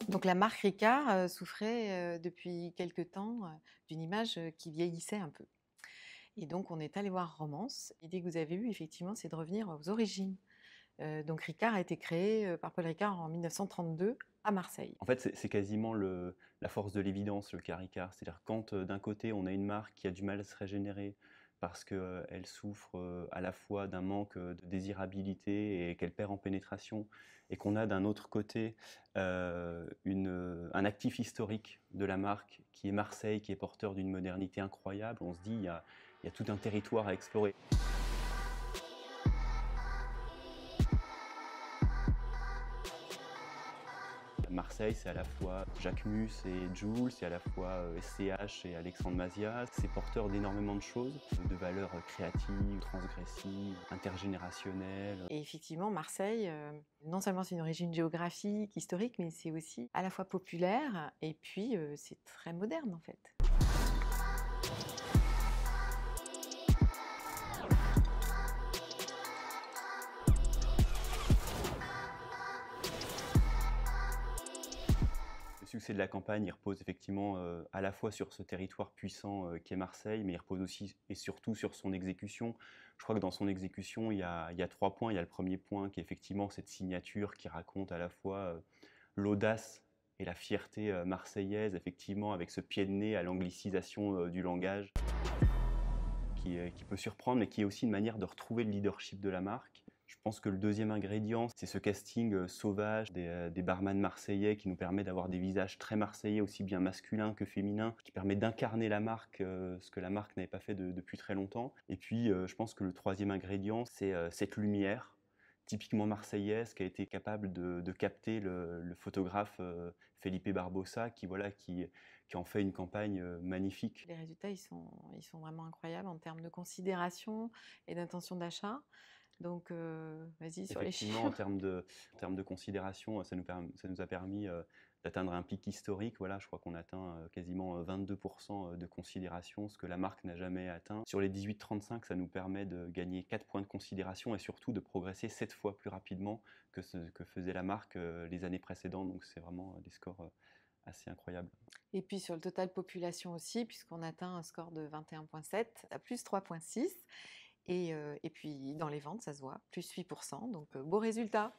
Donc la marque Ricard souffrait depuis quelque temps d'une image qui vieillissait un peu. Et donc on est allé voir Romance. L'idée que vous avez eue, effectivement, c'est de revenir aux origines. Donc Ricard a été créé par Paul Ricard en 1932 à Marseille. En fait, c'est quasiment la force de l'évidence, le cas Ricard. C'est-à-dire quand d'un côté, on a une marque qui a du mal à se régénérer parce qu'elle souffre à la fois d'un manque de désirabilité et qu'elle perd en pénétration, et qu'on a d'un autre côté un actif historique de la marque qui est Marseille, qui est porteur d'une modernité incroyable, on se dit il y a tout un territoire à explorer. Marseille, c'est à la fois Jacquemus et Jules, c'est à la fois SCH et Alexandre Mazia. C'est porteur d'énormément de choses, de valeurs créatives, transgressives, intergénérationnelles. Et effectivement, Marseille, non seulement c'est une origine géographique, historique, mais c'est aussi à la fois populaire et puis c'est très moderne en fait. Le succès de la campagne, il repose effectivement à la fois sur ce territoire puissant qu'est Marseille, mais il repose aussi et surtout sur son exécution. Je crois que dans son exécution, il y a 3 points. Il y a le premier point qui est effectivement cette signature qui raconte à la fois l'audace et la fierté marseillaise, effectivement, avec ce pied de nez à l'anglicisation du langage qui peut surprendre, mais qui est aussi une manière de retrouver le leadership de la marque. Je pense que le deuxième ingrédient, c'est ce casting sauvage des barman marseillais qui nous permet d'avoir des visages très marseillais, aussi bien masculins que féminins, qui permet d'incarner la marque, ce que la marque n'avait pas fait depuis très longtemps. Et puis, je pense que le troisième ingrédient, c'est cette lumière typiquement marseillaise qui a été capable de capter le photographe Felipe Barbosa qui en fait une campagne magnifique. Les résultats, ils sont vraiment incroyables en termes de considération et d'intention d'achat. Donc, vas-y sur les Effectivement, en chiffres. termes de considération, ça nous a permis d'atteindre un pic historique. Voilà, je crois qu'on atteint quasiment 22% de considération, ce que la marque n'a jamais atteint. Sur les 18-35, ça nous permet de gagner 4 points de considération et surtout de progresser 7 fois plus rapidement que ce que faisait la marque les années précédentes. Donc c'est vraiment des scores assez incroyables. Et puis sur le total population aussi, puisqu'on atteint un score de 21,7 à plus 3,6. Et puis dans les ventes, ça se voit, plus 8%. Donc beau résultat.